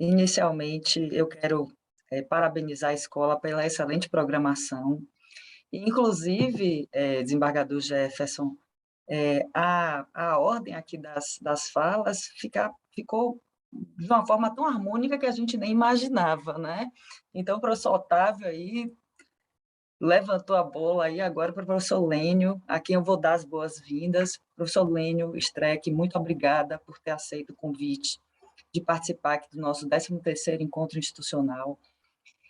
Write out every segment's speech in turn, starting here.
Inicialmente, eu quero parabenizar a escola pela excelente programação. Inclusive, desembargador Jefferson, a ordem aqui das falas ficou de uma forma tão harmônica que a gente nem imaginava, né? Então, o professor Otávio aí levantou a bola aí agora para o professor Lênio, a quem eu vou dar as boas-vindas. Professor Lênio Streck, muito obrigada por ter aceito o convite de participar aqui do nosso 13º encontro institucional.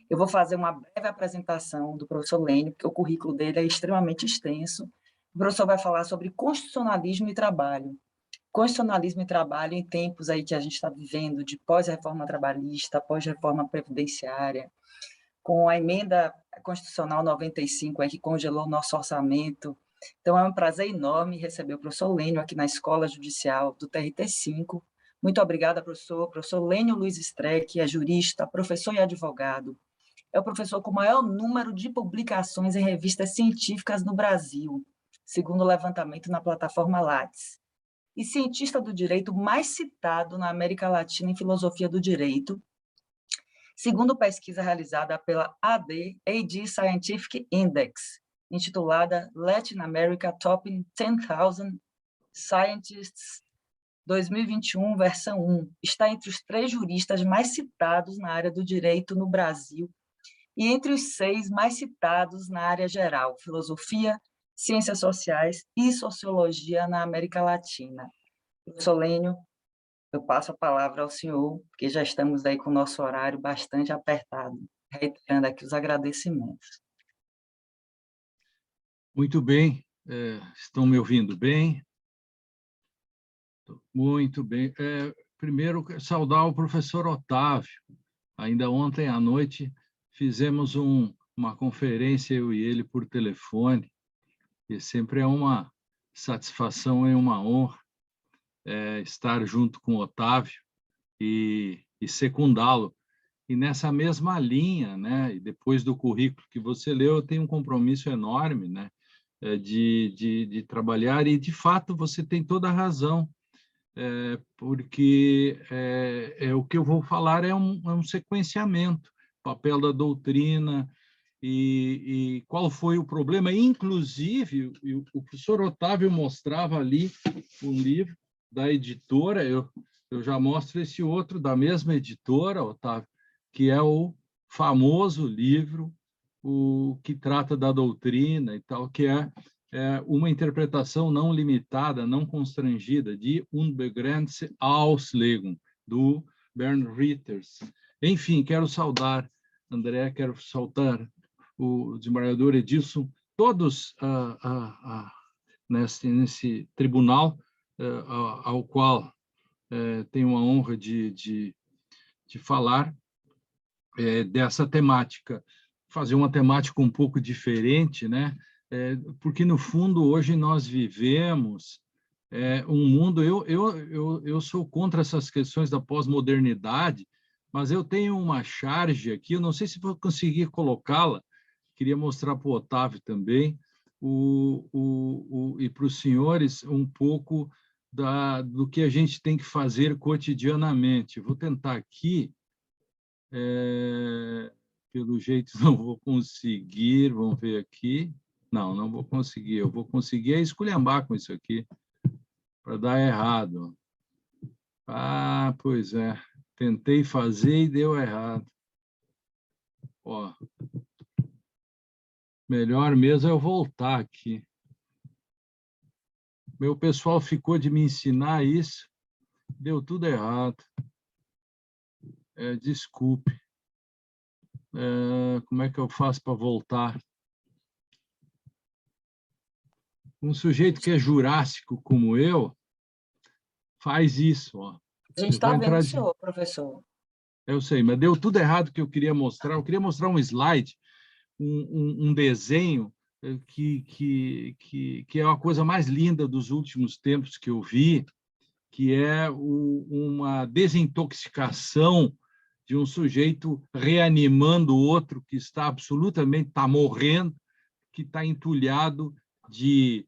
Eu vou fazer uma breve apresentação do professor Lênio, porque o currículo dele é extremamente extenso. O professor vai falar sobre constitucionalismo e trabalho. Constitucionalismo e trabalho em tempos aí que a gente está vivendo de pós-reforma trabalhista, pós-reforma previdenciária, com a emenda constitucional 95, aí, que congelou o nosso orçamento. Então, é um prazer enorme receber o professor Lênio aqui na Escola Judicial do TRT5. Muito obrigada, professor. Professor Lênio Luiz Streck é jurista, professor e advogado. É o professor com o maior número de publicações em revistas científicas no Brasil, segundo o levantamento na plataforma Lattes. E cientista do direito mais citado na América Latina em filosofia do direito, segundo pesquisa realizada pela AD Scientific Index, intitulada Latin America Top 10,000 Scientists 2021, versão 1, está entre os 3 juristas mais citados na área do direito no Brasil e entre os 6 mais citados na área geral, filosofia, ciências sociais e sociologia na América Latina. Professor Lênio, eu passo a palavra ao senhor, porque já estamos aí com o nosso horário bastante apertado, reiterando aqui os agradecimentos. Muito bem, estão me ouvindo bem? Muito bem. Primeiro, saudar o professor Otávio. Ainda ontem à noite fizemos uma conferência, eu e ele, por telefone, e sempre é uma satisfação e uma honra estar junto com o Otávio e secundá-lo. E nessa mesma linha, né, e depois do currículo que você leu, eu tenho um compromisso enorme, né, de trabalhar, e, de fato, você tem toda a razão, porque o que eu vou falar é um sequenciamento, papel da doutrina e qual foi o problema. Inclusive, o professor Otávio mostrava ali um livro da editora, eu já mostro esse outro da mesma editora, Otávio, que é o famoso livro que trata da doutrina e tal, que é uma interpretação não limitada, não constrangida, de Unbegrenzte Auslegung, do Bernd Ritters. Enfim, quero saudar André, quero saudar o desembargador Edilson, todos nesse tribunal ao qual tenho a honra de falar dessa temática. Fazer uma temática um pouco diferente, né? Porque, no fundo, hoje nós vivemos um mundo... Eu sou contra essas questões da pós-modernidade, mas eu tenho uma charge aqui, eu não sei se vou conseguir colocá-la, queria mostrar para o Otávio também, e para os senhores um pouco do que a gente tem que fazer cotidianamente. Vou tentar aqui, pelo jeito não vou conseguir, vamos ver aqui. Não vou conseguir, eu vou conseguir esculhambar com isso aqui, para dar errado. Ah, pois é, tentei fazer e deu errado. Ó, melhor mesmo é eu voltar aqui. Meu pessoal ficou de me ensinar isso, deu tudo errado. Desculpe. Como é que eu faço para voltar? Um sujeito que é jurássico como eu faz isso. Ó. A gente está vendo o senhor, professor. Eu sei, mas deu tudo errado que eu queria mostrar. Eu queria mostrar um slide, um desenho que é a coisa mais linda dos últimos tempos que eu vi, que é uma desintoxicação de um sujeito reanimando o outro que está morrendo, que está entulhado de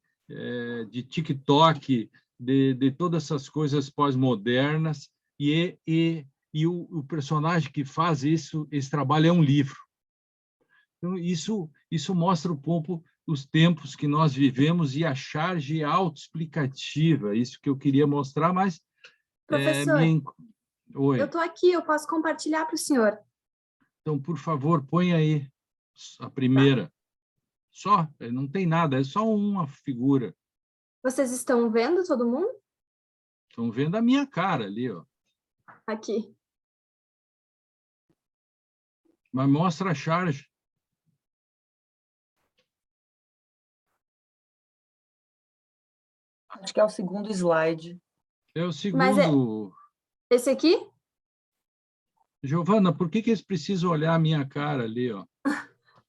TikTok, de todas essas coisas pós-modernas, e e o personagem que faz esse trabalho é um livro. Então, isso mostra um pouco os tempos que nós vivemos e a charge autoexplicativa, isso que eu queria mostrar, mas... Professor, Oi. eu estou aqui, eu posso compartilhar para o senhor. Então, por favor, põe aí a primeira. Tá. Só, não tem nada, é só uma figura. Vocês estão vendo todo mundo? Estão vendo a minha cara ali, ó. Aqui. Mas mostra a charge. Acho que é o segundo slide. É o segundo... Mas esse aqui? Giovana, por que eles precisam olhar a minha cara ali, ó?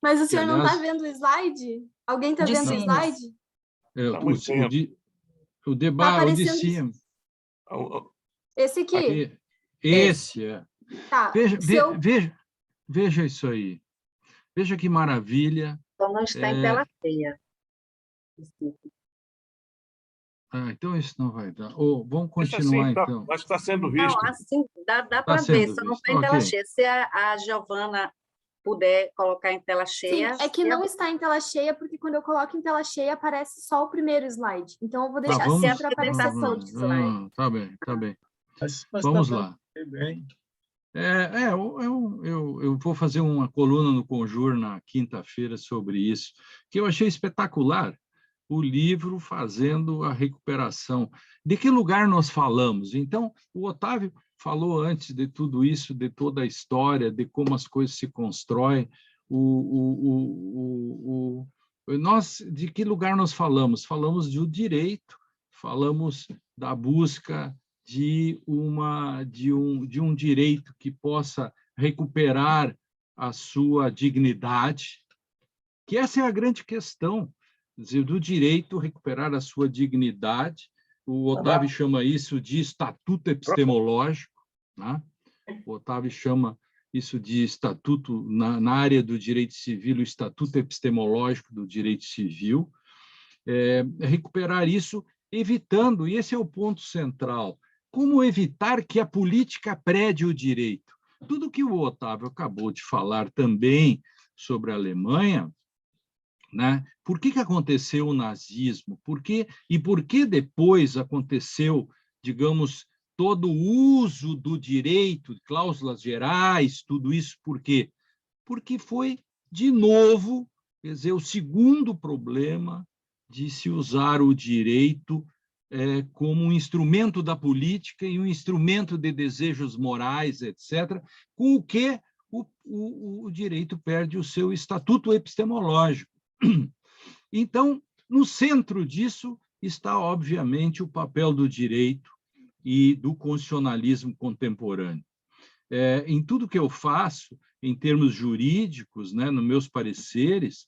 Mas o senhor aliás, não está vendo o slide? Alguém está vendo o slide? O de Tá baixo, o de cima. Esse aqui? Esse é. Tá. Veja isso aí. Veja que maravilha. Só não está em tela cheia. Desculpe. Então isso não vai dar. Vamos continuar, assim, então. Acho que está sendo visto. Não, assim, dá para ver, só não está em tela okay. cheia. Se a Giovana puder colocar em tela cheia... Sim, é que não está em tela cheia, porque quando eu coloco em tela cheia, aparece só o primeiro slide. Então, eu vou deixar sempre aparecer todos os slides. Tá bem, tá bem. Vamos lá. Eu vou fazer uma coluna no Conjur na quinta-feira sobre isso, que eu achei espetacular. O livro fazendo a recuperação. De que lugar nós falamos? Então, o Otávio falou antes de tudo isso, de toda a história, de como as coisas se constroem. Nós, de que lugar nós falamos? Falamos do direito, falamos da busca de um direito que possa recuperar a sua dignidade, que essa é a grande questão. Dizer, do direito recuperar a sua dignidade. O Otávio chama isso de estatuto epistemológico, né? O Otávio chama isso de estatuto, na área do direito civil, o estatuto epistemológico do direito civil. Recuperar isso, evitando, e esse é o ponto central, como evitar que a política prede o direito. Tudo que o Otávio acabou de falar também sobre a Alemanha, né? Por que aconteceu o nazismo? Por que depois aconteceu, digamos, todo o uso do direito, cláusulas gerais, tudo isso? Por quê? Porque foi, de novo, quer dizer, o segundo problema de se usar o direito como um instrumento da política e um instrumento de desejos morais, etc., com o que o direito perde o seu estatuto epistemológico. Então, no centro disso está, obviamente, o papel do direito e do constitucionalismo contemporâneo. Em tudo que eu faço, em termos jurídicos, né, nos meus pareceres,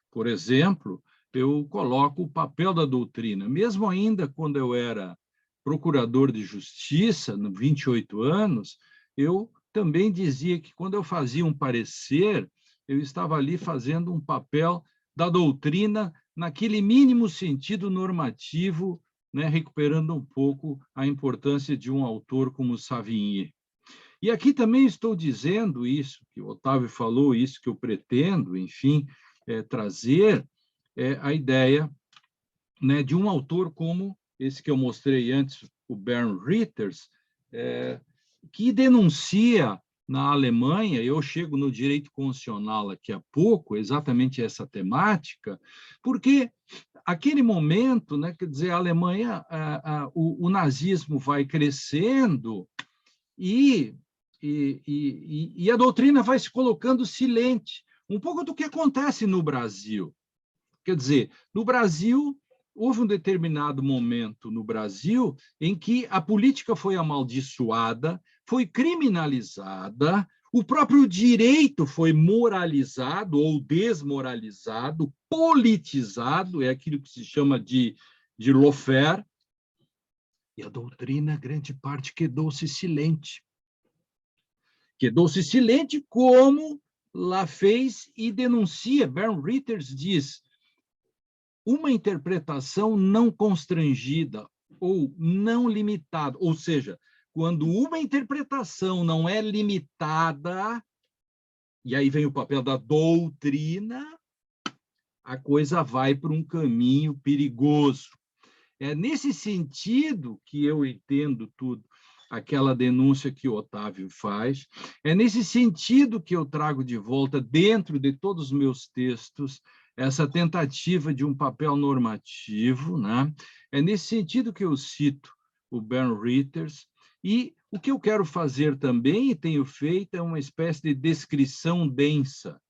por exemplo, eu coloco o papel da doutrina. Mesmo ainda quando eu era procurador de justiça, nos 28 anos, eu também dizia que, quando eu fazia um parecer, eu estava ali fazendo um papel da doutrina naquele mínimo sentido normativo, né, recuperando um pouco a importância de um autor como Savigny. E aqui também estou dizendo isso, que o Otávio falou, isso que eu pretendo, enfim, trazer a ideia, né, de um autor como esse que eu mostrei antes, o Bernd Ritters, que denuncia na Alemanha, eu chego no direito constitucional daqui a pouco, exatamente essa temática, porque aquele momento, né, quer dizer, a Alemanha, o nazismo vai crescendo e a doutrina vai se colocando silente, um pouco do que acontece no Brasil. Quer dizer, no Brasil, houve um determinado momento no Brasil em que a política foi amaldiçoada, foi criminalizada, o próprio direito foi moralizado ou desmoralizado, politizado, é aquilo que se chama de lawfare, e a doutrina, grande parte, quedou-se silente. Quedou-se silente, como lá fez e denuncia. Bernd Ritters diz: uma interpretação não constrangida ou não limitada, ou seja, quando uma interpretação não é limitada, e aí vem o papel da doutrina, a coisa vai para um caminho perigoso. É nesse sentido que eu entendo tudo, aquela denúncia que o Otávio faz, é nesse sentido que eu trago de volta, dentro de todos os meus textos, essa tentativa de um papel normativo, né? É nesse sentido que eu cito o Bernd Ritters, e o que eu quero fazer também, e tenho feito, é uma espécie de descrição densa,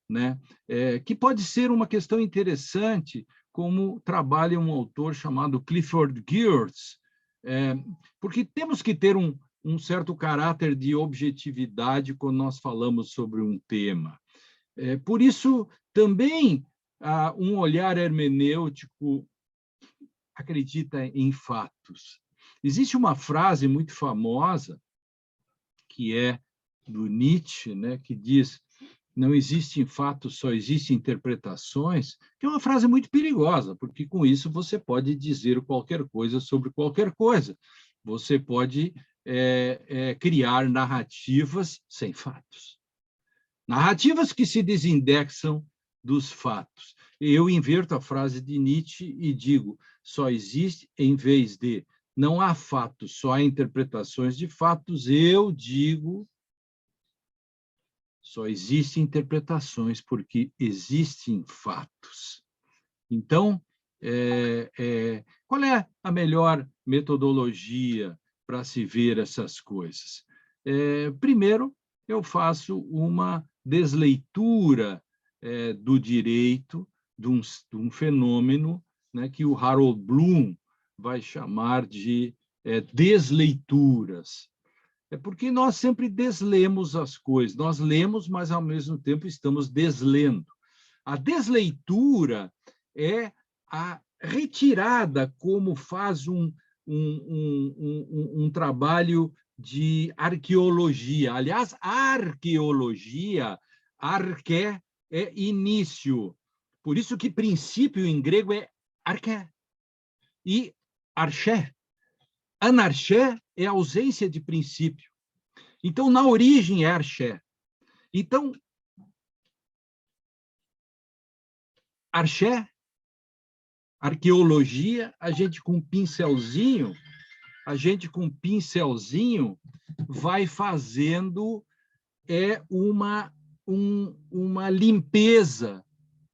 né? Que pode ser uma questão interessante, como trabalha um autor chamado Clifford Geertz, porque temos que ter um certo caráter de objetividade quando nós falamos sobre um tema. Por isso, também, um olhar hermenêutico acredita em fatos. Existe uma frase muito famosa, que é do Nietzsche, né, que diz: não existem fatos, só existem interpretações, que é uma frase muito perigosa, porque com isso você pode dizer qualquer coisa sobre qualquer coisa. Você pode criar narrativas sem fatos. Narrativas que se desindexam dos fatos. Eu inverto a frase de Nietzsche e digo: só existe, em vez de não há fatos, só há interpretações de fatos, eu digo: só existem interpretações porque existem fatos. Então, qual é a melhor metodologia para se ver essas coisas? Primeiro, eu faço uma desleitura do direito de um fenômeno, né, que o Harold Bloom vai chamar de desleituras. É porque nós sempre deslemos as coisas. Nós lemos, mas, ao mesmo tempo, estamos deslendo. A desleitura é a retirada, como faz um trabalho de arqueologia. Aliás, a arqueologia, arqué, é início. Por isso que princípio em grego é arqué. E arché, anarché, é ausência de princípio. Então, na origem, é arché. Então, arché, arqueologia, a gente com pincelzinho vai fazendo uma limpeza,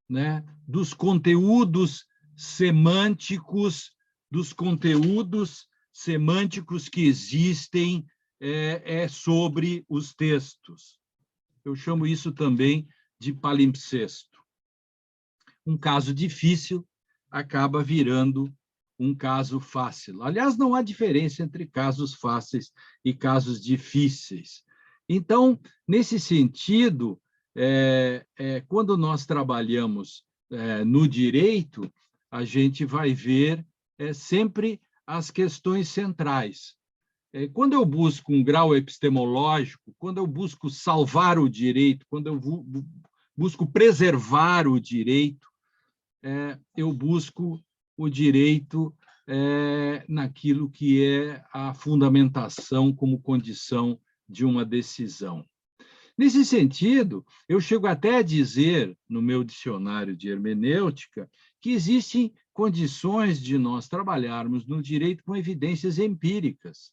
né, dos conteúdos semânticos, que existem sobre os textos. Eu chamo isso também de palimpsesto. Um caso difícil acaba virando um caso fácil. Aliás, não há diferença entre casos fáceis e casos difíceis. Então, nesse sentido, quando nós trabalhamos no direito, a gente vai ver sempre as questões centrais. Quando eu busco um grau epistemológico, quando eu busco salvar o direito, quando eu busco preservar o direito, eu busco o direito naquilo que é a fundamentação como condição de uma decisão. Nesse sentido, eu chego até a dizer, no meu dicionário de hermenêutica, que existem condições de nós trabalharmos no direito com evidências empíricas.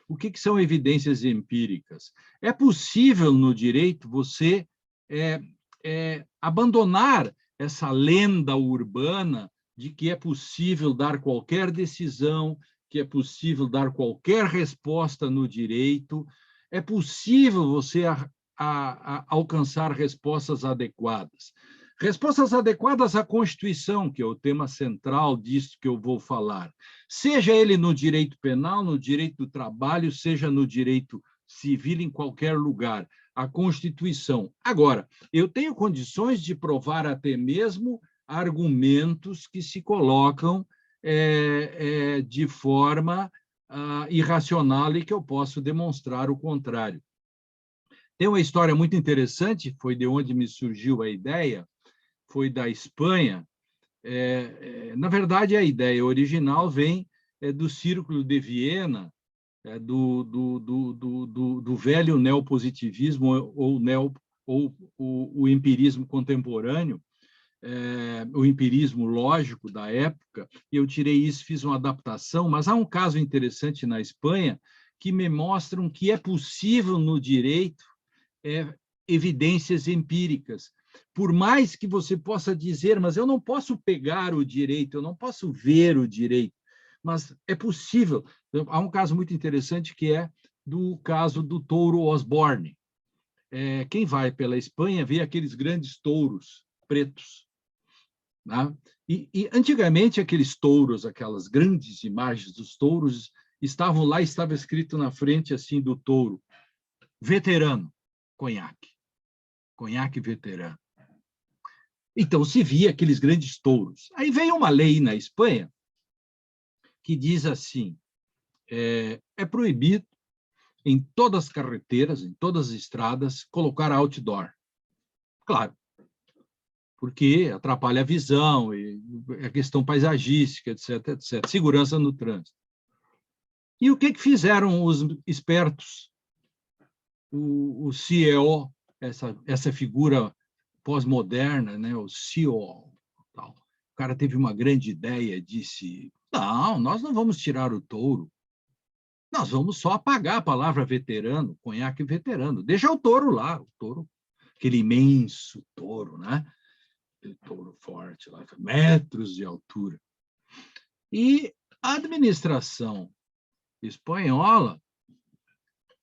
O que são evidências empíricas? É possível, no direito, você abandonar essa lenda urbana de que é possível dar qualquer decisão, que é possível dar qualquer resposta no direito, é possível você alcançar respostas adequadas. Respostas adequadas à Constituição, que é o tema central disso que eu vou falar. Seja ele no direito penal, no direito do trabalho, seja no direito civil, em qualquer lugar. A Constituição. Agora, eu tenho condições de provar até mesmo argumentos que se colocam de forma irracional e que eu posso demonstrar o contrário. Tem uma história muito interessante, foi de onde me surgiu a ideia, foi da Espanha. Na verdade, a ideia original vem do Círculo de Viena, do velho neopositivismo ou o empirismo contemporâneo, o empirismo lógico da época, e eu tirei isso, fiz uma adaptação, mas há um caso interessante na Espanha que me mostram que é possível no direito evidências empíricas. Por mais que você possa dizer, mas eu não posso pegar o direito, eu não posso ver o direito, mas é possível. Há um caso muito interessante que é do caso do touro Osborne. Quem vai pela Espanha vê aqueles grandes touros pretos, né? E antigamente aqueles touros, aquelas grandes imagens dos touros estavam lá, estava escrito na frente assim do touro: veterano, conhaque veterano. Então se via aqueles grandes touros. Aí veio uma lei na Espanha que diz assim: é proibido em todas as carreteras, em todas as estradas, colocar outdoor. Claro, porque atrapalha a visão, e a questão paisagística, etc., etc., segurança no trânsito. E o que fizeram os espertos? O CEO, essa figura pós-moderna, né, o CEO, tal. O cara teve uma grande ideia, disse: não, nós não vamos tirar o touro, nós vamos só apagar a palavra veterano, conhaque veterano, deixa o touro lá, o touro, aquele imenso touro, né? Aquele touro forte, lá, metros de altura. E a administração espanhola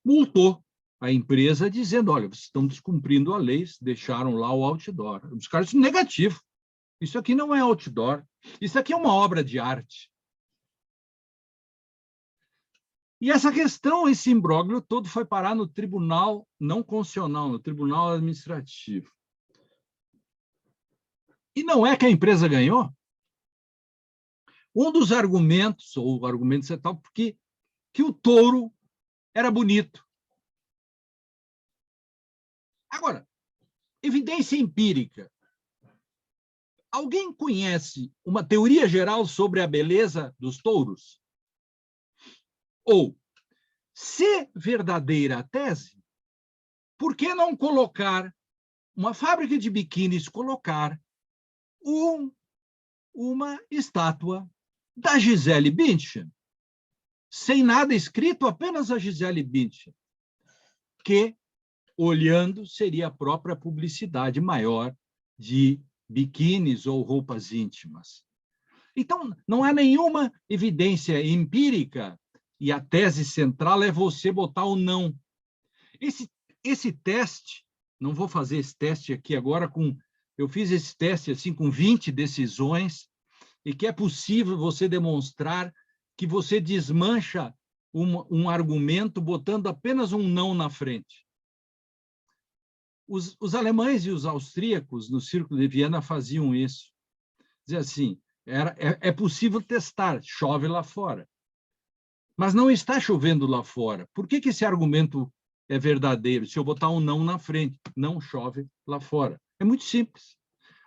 multou a empresa dizendo: olha, vocês estão descumprindo a lei, deixaram lá o outdoor. Os caras disseram: negativo, isso aqui não é outdoor, isso aqui é uma obra de arte. E essa questão, esse imbróglio todo foi parar no tribunal não constitucional, no tribunal administrativo. E não é que a empresa ganhou? Um dos argumentos, ou o argumento é tal, porque que o touro era bonito. Agora, evidência empírica. Alguém conhece uma teoria geral sobre a beleza dos touros? Ou, se verdadeira a tese, por que não colocar uma fábrica de biquínis, colocar uma estátua da Gisele Bündchen, sem nada escrito, apenas a Gisele Bündchen, que, olhando, seria a própria publicidade maior de biquínis ou roupas íntimas. Então, não há nenhuma evidência empírica, e a tese central é você botar o não. Esse teste, não vou fazer esse teste aqui agora, eu fiz esse teste assim, com 20 decisões, e que é possível você demonstrar que você desmancha um argumento botando apenas um não na frente. Os alemães e os austríacos, no Círculo de Viena, faziam isso. Dizia assim: é possível testar, chove lá fora. Mas não está chovendo lá fora. Por que esse argumento é verdadeiro? Se eu botar um não na frente, não chove lá fora. É muito simples.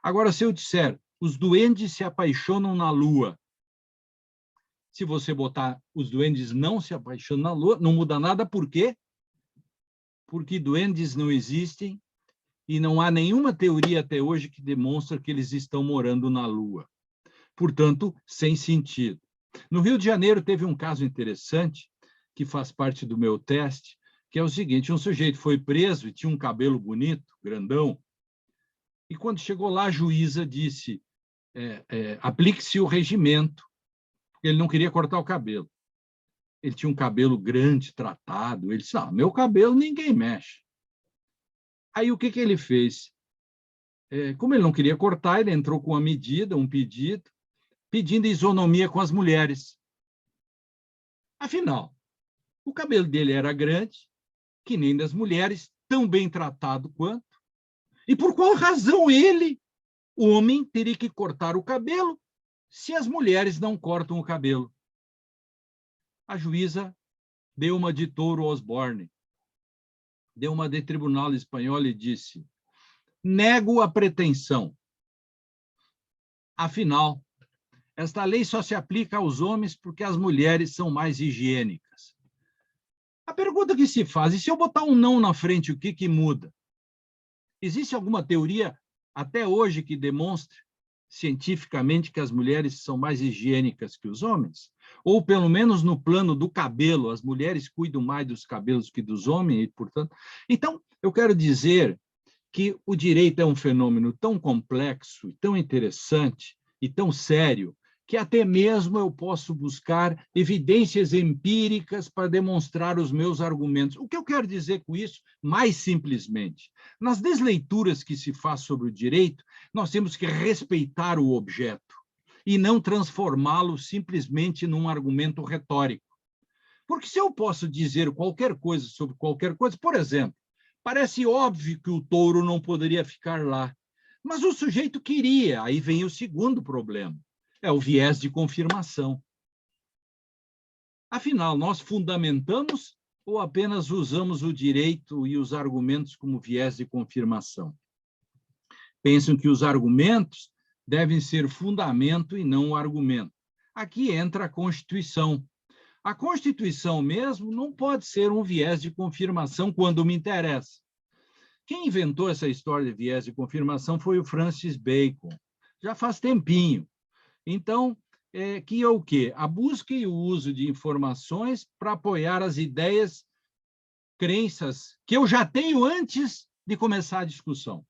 Agora, se eu disser: os duendes se apaixonam na Lua, se você botar os duendes não se apaixonam na Lua, não muda nada. Por quê? Porque duendes não existem e não há nenhuma teoria até hoje que demonstra que eles estão morando na Lua. Portanto, sem sentido. No Rio de Janeiro teve um caso interessante, que faz parte do meu teste, que é o seguinte: um sujeito foi preso e tinha um cabelo bonito, grandão, e quando chegou lá, a juíza disse: aplique-se o regimento, porque ele não queria cortar o cabelo. Ele tinha um cabelo grande, tratado. Ele disse: meu cabelo ninguém mexe. Aí o que ele fez? Como ele não queria cortar, ele entrou com uma medida, um pedido, pedindo isonomia com as mulheres. Afinal, o cabelo dele era grande, que nem das mulheres, tão bem tratado quanto. E por qual razão ele, o homem, teria que cortar o cabelo se as mulheres não cortam o cabelo? A juíza deu uma de touro Osborne, deu uma de tribunal espanhol e disse: nego a pretensão. Afinal, esta lei só se aplica aos homens porque as mulheres são mais higiênicas. A pergunta que se faz, e se eu botar um não na frente, o que muda? Existe alguma teoria até hoje que demonstre cientificamente que as mulheres são mais higiênicas que os homens? Ou, pelo menos, no plano do cabelo, as mulheres cuidam mais dos cabelos que dos homens, e, portanto... Então, eu quero dizer que o direito é um fenômeno tão complexo, tão interessante e tão sério, que até mesmo eu posso buscar evidências empíricas para demonstrar os meus argumentos. O que eu quero dizer com isso, mais simplesmente, nas desleituras que se faz sobre o direito, nós temos que respeitar o objeto e não transformá-lo simplesmente num argumento retórico. Porque se eu posso dizer qualquer coisa sobre qualquer coisa, por exemplo, parece óbvio que o touro não poderia ficar lá, mas o sujeito queria, aí vem o segundo problema. É o viés de confirmação. Afinal, nós fundamentamos ou apenas usamos o direito e os argumentos como viés de confirmação? Pensam que os argumentos devem ser fundamento e não o argumento. Aqui entra a Constituição. A Constituição mesmo não pode ser um viés de confirmação quando me interessa. Quem inventou essa história de viés de confirmação foi o Francis Bacon. Já faz tempinho. Então, que é o quê? A busca e o uso de informações para apoiar as ideias, crenças que eu já tenho antes de começar a discussão.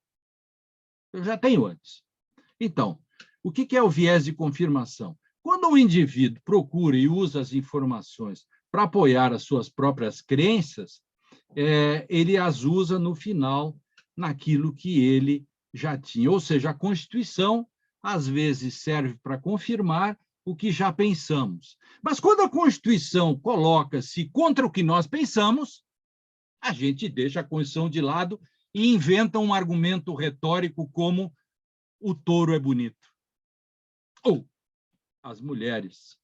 Eu já tenho antes. Então, o que é o viés de confirmação? Quando um indivíduo procura e usa as informações para apoiar as suas próprias crenças, ele as usa no final naquilo que ele já tinha. Ou seja, a Constituição às vezes serve para confirmar o que já pensamos. Mas quando a Constituição coloca-se contra o que nós pensamos, a gente deixa a Constituição de lado e inventa um argumento retórico como o touro é bonito. Ou as mulheres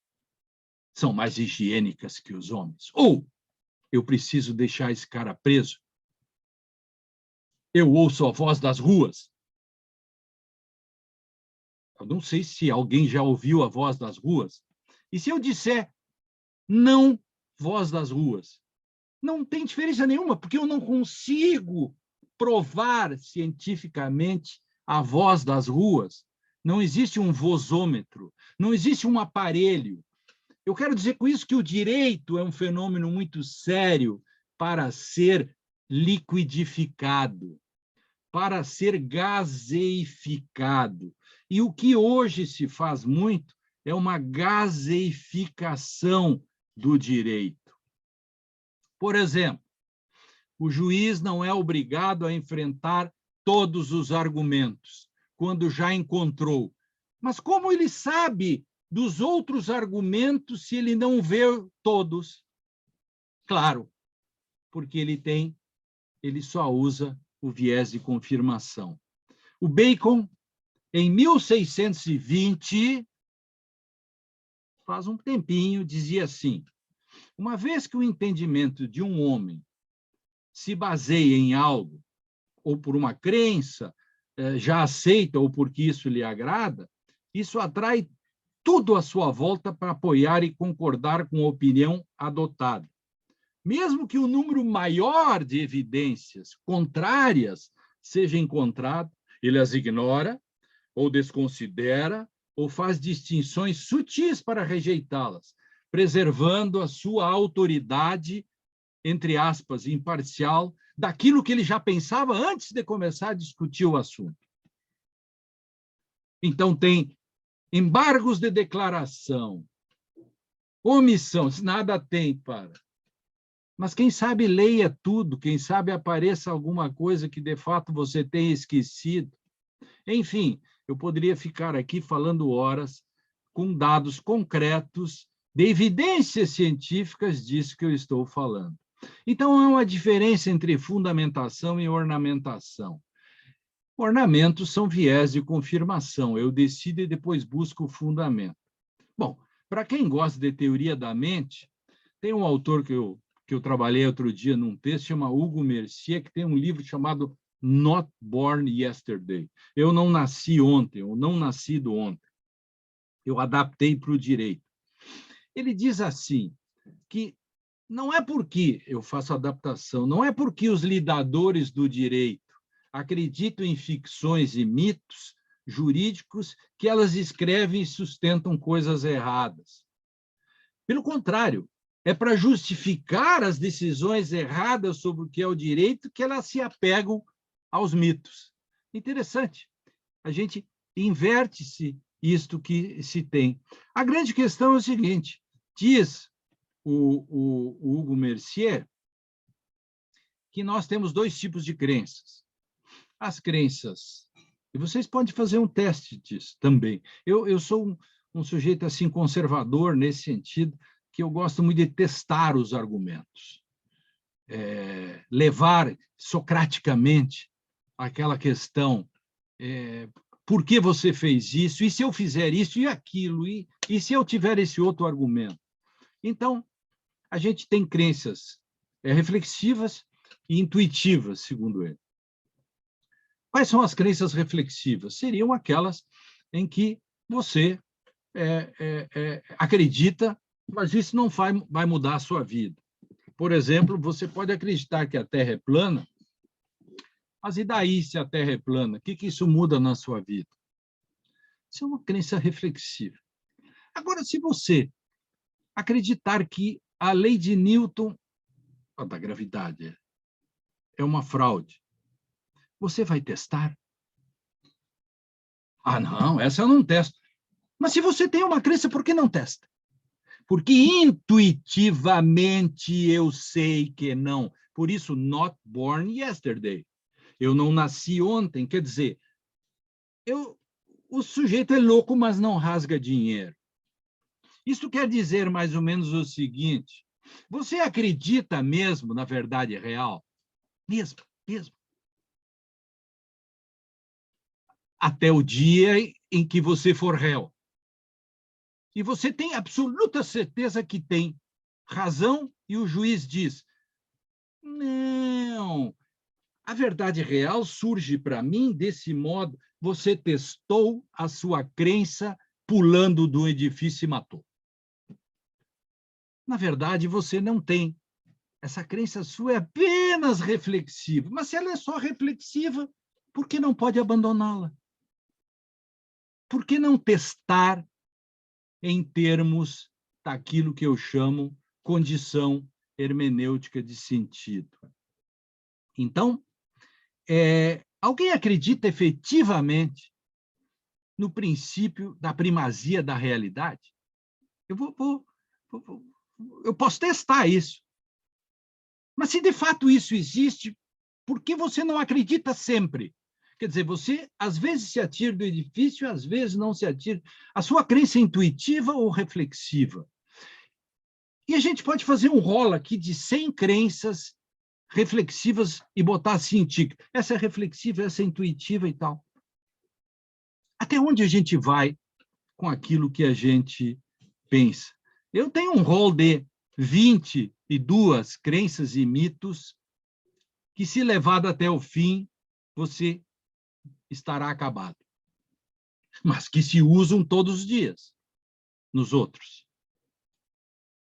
são mais higiênicas que os homens. Ou eu preciso deixar esse cara preso. Eu ouço a voz das ruas. Eu não sei se alguém já ouviu a voz das ruas. E se eu disser não voz das ruas? Não tem diferença nenhuma, porque eu não consigo provar cientificamente a voz das ruas. Não existe um vozômetro, não existe um aparelho. Eu quero dizer com isso que o direito é um fenômeno muito sério para ser liquidificado, para ser gaseificado. E o que hoje se faz muito é uma gaseificação do direito. Por exemplo, o juiz não é obrigado a enfrentar todos os argumentos, quando já encontrou. Mas como ele sabe dos outros argumentos se ele não vê todos? Claro, porque ele só usa o viés de confirmação. O Bacon, em 1620, faz um tempinho, dizia assim: uma vez que o entendimento de um homem se baseia em algo, ou por uma crença já aceita, ou porque isso lhe agrada, isso atrai tudo à sua volta para apoiar e concordar com a opinião adotada. Mesmo que o número maior de evidências contrárias seja encontrado, ele as ignora, ou desconsidera, ou faz distinções sutis para rejeitá-las, preservando a sua autoridade, entre aspas, imparcial, daquilo que ele já pensava antes de começar a discutir o assunto. Então, tem embargos de declaração, omissão, nada tem para. Mas quem sabe leia tudo, quem sabe apareça alguma coisa que de fato você tenha esquecido. Enfim, eu poderia ficar aqui falando horas com dados concretos de evidências científicas disso que eu estou falando. Então, há uma diferença entre fundamentação e ornamentação. Ornamentos são viés de confirmação. Eu decido e depois busco o fundamento. Bom, para quem gosta de teoria da mente, tem um autor que eu trabalhei outro dia num texto, chama Hugo Mercier, que tem um livro chamado Not Born Yesterday. Eu não nasci ontem, ou não nascido ontem. Eu adaptei para o direito. Ele diz assim, que não é porque eu faço adaptação, não é porque os lidadores do direito acreditam em ficções e mitos jurídicos que elas escrevem e sustentam coisas erradas. Pelo contrário, é para justificar as decisões erradas sobre o que é o direito que elas se apegam aos mitos. Interessante. A gente inverte-se isto que se tem. A grande questão é o seguinte, diz o Hugo Mercier que nós temos dois tipos de crenças. As crenças, e vocês podem fazer um teste disso também. Eu sou um sujeito assim conservador nesse sentido, que eu gosto muito de testar os argumentos, levar socraticamente aquela questão, por que você fez isso, e se eu fizer isso e aquilo, e se eu tiver esse outro argumento. Então, a gente tem crenças reflexivas e intuitivas, segundo ele. Quais são as crenças reflexivas? Seriam aquelas em que você acredita, mas isso não vai mudar a sua vida. Por exemplo, você pode acreditar que a Terra é plana, mas e daí se a Terra é plana? O que isso muda na sua vida? Isso é uma crença reflexiva. Agora, se você acreditar que a lei de Newton, da gravidade, é uma fraude, você vai testar? Ah, não, essa eu não testo. Mas se você tem uma crença, por que não testa? Porque intuitivamente eu sei que não. Por isso, not born yesterday. Eu não nasci ontem. Quer dizer, o sujeito é louco, mas não rasga dinheiro. Isso quer dizer mais ou menos o seguinte: você acredita mesmo na verdade real? Mesmo. Até o dia em que você for réu. E você tem absoluta certeza que tem razão e o juiz diz, não, a verdade real surge para mim desse modo, você testou a sua crença pulando do edifício e matou. Na verdade, você não tem. Essa crença sua é apenas reflexiva. Mas se ela é só reflexiva, por que não pode abandoná-la? Por que não testar em termos daquilo que eu chamo condição hermenêutica de sentido? Então, alguém acredita efetivamente no princípio da primazia da realidade? Eu posso testar isso. Mas se de fato isso existe, por que você não acredita sempre? Quer dizer, você às vezes se atira do edifício, às vezes não se atira. A sua crença é intuitiva ou reflexiva? E a gente pode fazer um rolo aqui de 100 crenças reflexivas e botar assim, essa é reflexiva, essa é intuitiva e tal. Até onde a gente vai com aquilo que a gente pensa? Eu tenho um rol de 22 crenças e mitos que, se levado até o fim, você estará acabado. Mas que se usam todos os dias nos outros,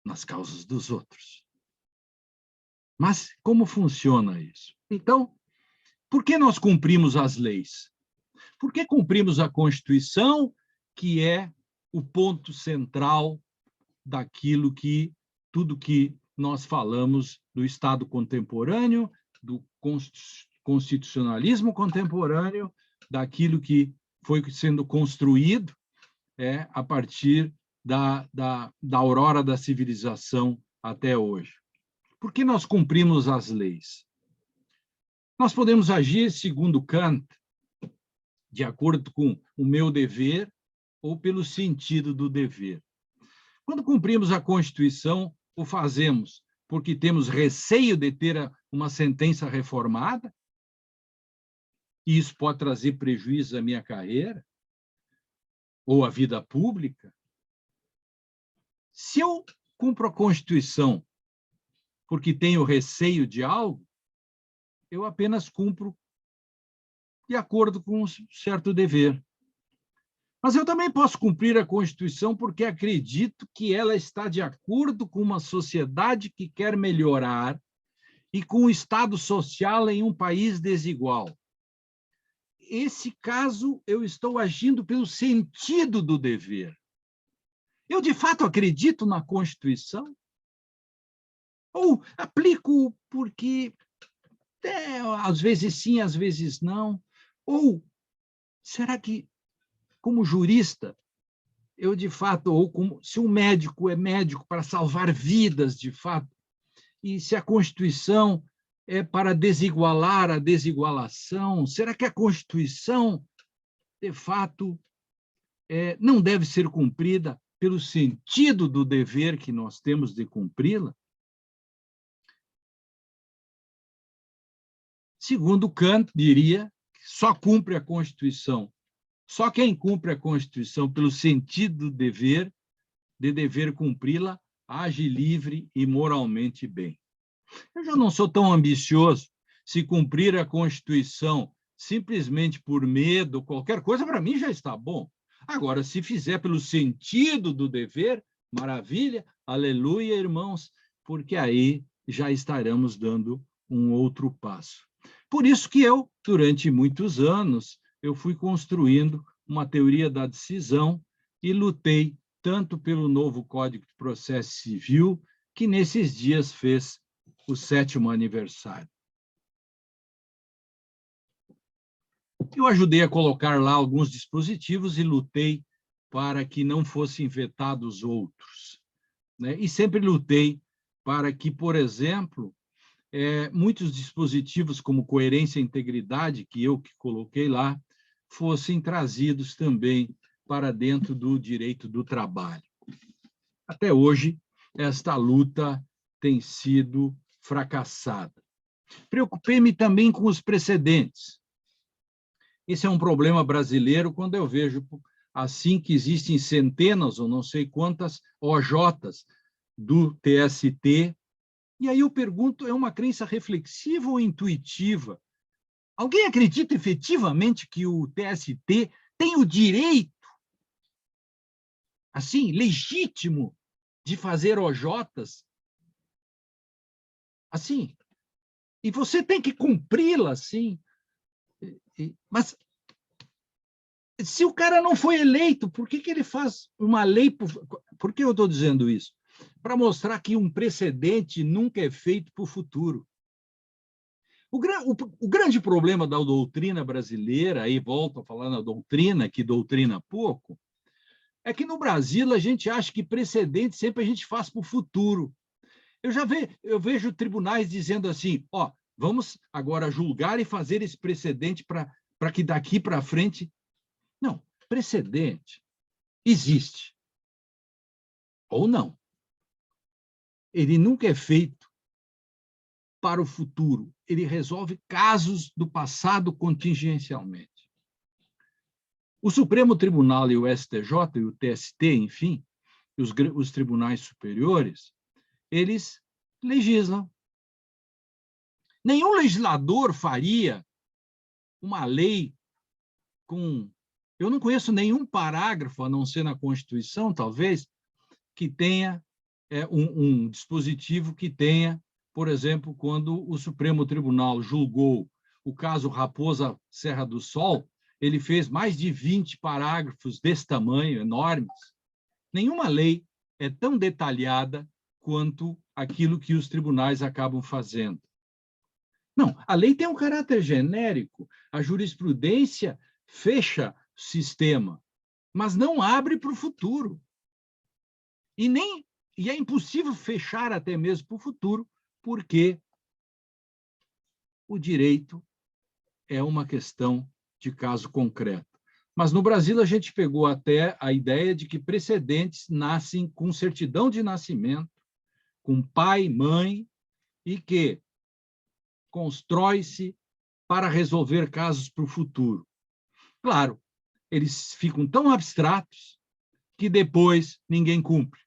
nas causas dos outros. Mas como funciona isso? Então, por que nós cumprimos as leis? Por que cumprimos a Constituição, que é o ponto central daquilo que, tudo que nós falamos do Estado contemporâneo, do constitucionalismo contemporâneo, daquilo que foi sendo construído a partir da aurora da civilização até hoje. Por que nós cumprimos as leis? Nós podemos agir, segundo Kant, de acordo com o meu dever ou pelo sentido do dever. Quando cumprimos a Constituição, o fazemos porque temos receio de ter uma sentença reformada, e isso pode trazer prejuízo à minha carreira ou à vida pública. Se eu cumpro a Constituição porque tenho receio de algo, eu apenas cumpro de acordo com um certo dever. Mas eu também posso cumprir a Constituição porque acredito que ela está de acordo com uma sociedade que quer melhorar e com o Estado social em um país desigual. Esse caso, eu estou agindo pelo sentido do dever. Eu, de fato, acredito na Constituição? Ou aplico porque, às vezes sim, às vezes não? Ou será que, como jurista, eu, de fato, ou como, se um médico é médico para salvar vidas, de fato, e se a Constituição é para desigualar a desigualação, será que a Constituição, de fato, não deve ser cumprida pelo sentido do dever que nós temos de cumpri-la? Segundo Kant, diria que só cumpre a Constituição. Só quem cumpre a Constituição pelo sentido do dever, de dever cumpri-la, age livre e moralmente bem. Eu já não sou tão ambicioso. Se cumprir a Constituição simplesmente por medo, qualquer coisa, para mim já está bom. Agora, se fizer pelo sentido do dever, maravilha, aleluia, irmãos, porque aí já estaremos dando um outro passo. Por isso que eu, durante muitos anos, eu fui construindo uma teoria da decisão e lutei tanto pelo novo Código de Processo Civil, que nesses dias fez o 7º aniversário. Eu ajudei a colocar lá alguns dispositivos e lutei para que não fossem vetados outros, né? E sempre lutei para que, por exemplo, muitos dispositivos como coerência e integridade, que eu coloquei lá, fossem trazidos também para dentro do direito do trabalho. Até hoje, esta luta tem sido fracassada. Preocupei-me também com os precedentes. Esse é um problema brasileiro quando eu vejo assim que existem centenas ou não sei quantas OJs do TST. E aí eu pergunto, é uma crença reflexiva ou intuitiva? Alguém acredita efetivamente que o TST tem o direito, assim, legítimo, de fazer OJs? Assim, e você tem que cumpri-la, assim. Mas, se o cara não foi eleito, por que ele faz uma lei? Por que eu estou dizendo isso? Para mostrar que um precedente nunca é feito para o futuro. O grande problema da doutrina brasileira, aí volto a falar na doutrina, que doutrina pouco, é que no Brasil a gente acha que precedente sempre a gente faz para o futuro. Eu vejo tribunais dizendo assim, ó, vamos agora julgar e fazer esse precedente para que daqui para frente... Não, precedente existe. Ou não. Ele nunca é feito para o futuro. Ele resolve casos do passado contingencialmente. O Supremo Tribunal e o STJ e o TST, enfim, os tribunais superiores, eles legislam. Nenhum legislador faria uma lei com... Eu não conheço nenhum parágrafo, a não ser na Constituição, talvez, que tenha um dispositivo que tenha, por exemplo, quando o Supremo Tribunal julgou o caso Raposa Serra do Sol, ele fez mais de 20 parágrafos desse tamanho, enormes. Nenhuma lei é tão detalhada quanto aquilo que os tribunais acabam fazendo. Não, a lei tem um caráter genérico, a jurisprudência fecha o sistema, mas não abre para o futuro. E é impossível fechar até mesmo para o futuro, porque o direito é uma questão de caso concreto. Mas no Brasil a gente pegou até a ideia de que precedentes nascem com certidão de nascimento, com pai, mãe, e que constrói-se para resolver casos para o futuro. Claro, eles ficam tão abstratos que depois ninguém cumpre.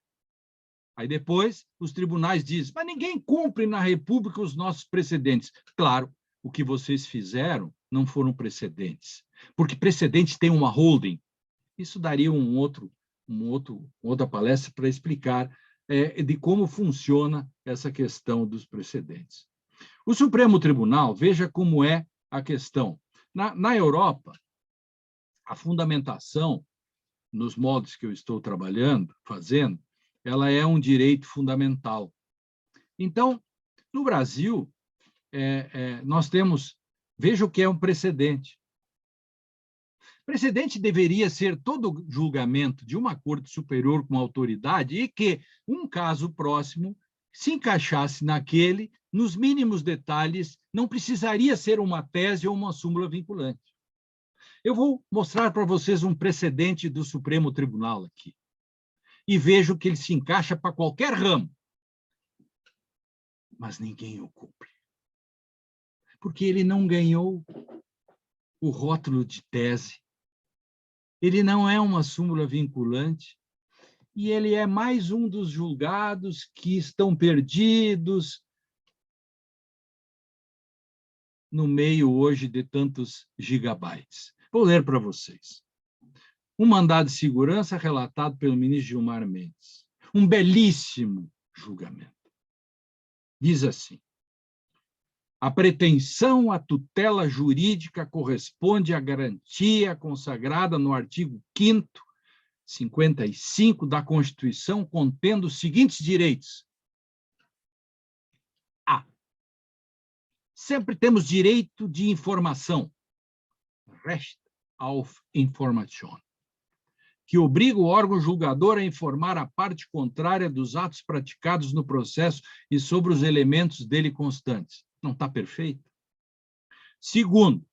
Aí depois os tribunais dizem, mas ninguém cumpre na República os nossos precedentes. Claro, o que vocês fizeram não foram precedentes, porque precedentes tem uma holding, Isso daria outra palestra para explicar de como funciona essa questão dos precedentes. O Supremo Tribunal, veja como é a questão. Na Europa, a fundamentação, nos modos que eu estou fazendo, ela é um direito fundamental. Então, no Brasil, nós temos, veja o que é um precedente. Precedente deveria ser todo julgamento de uma corte superior com autoridade e que um caso próximo se encaixasse naquele, nos mínimos detalhes, não precisaria ser uma tese ou uma súmula vinculante. Eu vou mostrar para vocês um precedente do Supremo Tribunal aqui. E vejo que ele se encaixa para qualquer ramo. Mas ninguém o cumpre. Porque ele não ganhou o rótulo de tese. Ele não é uma súmula vinculante. E ele é mais um dos julgados que estão perdidos no meio hoje de tantos gigabytes. Vou ler para vocês. Um mandado de segurança relatado pelo ministro Gilmar Mendes. Um belíssimo julgamento. Diz assim: a pretensão à tutela jurídica corresponde à garantia consagrada no artigo 5º, 55 da Constituição, contendo os seguintes direitos. A. Sempre temos direito de informação. Recht auf Information, que obriga o órgão julgador a informar a parte contrária dos atos praticados no processo e sobre os elementos dele constantes. Não está perfeito? Segundo,